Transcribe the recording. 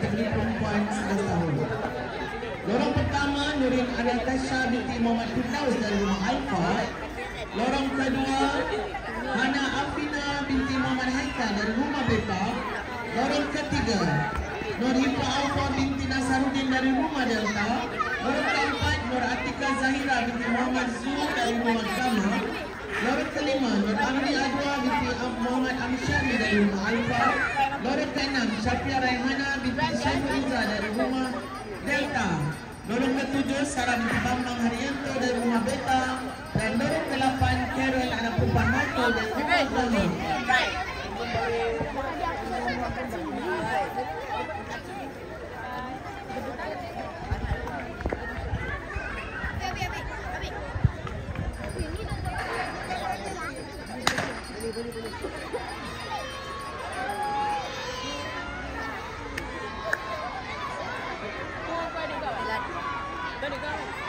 kategori perempuan 11 tahun. Lorong pertama Nurin Ariatasha binti Muhammad Firdaus dari rumah Alfa. Lorong kedua Hana Afina binti Muhammad Haikal dari rumah Beta. Lorong ketiga Nur Hifa Alfa binti Nasaruddin dari rumah Delta. Lorong keempat Nur Atika Zahira binti Muhammad Zul dari rumah Kama. Lorong kelima Nur Amri Adwa binti Muhammad Amsyami dari rumah Alfa. Lorong keenam Syafia Raihana binti Syaiful Iza dari rumah Delta. Lorong ketujuh Sarah binti Bambang Haryanto dari rumah Beta. Dan lorong ke-8 Carol anak perempuan Marco dari rumah Gama. Boleh.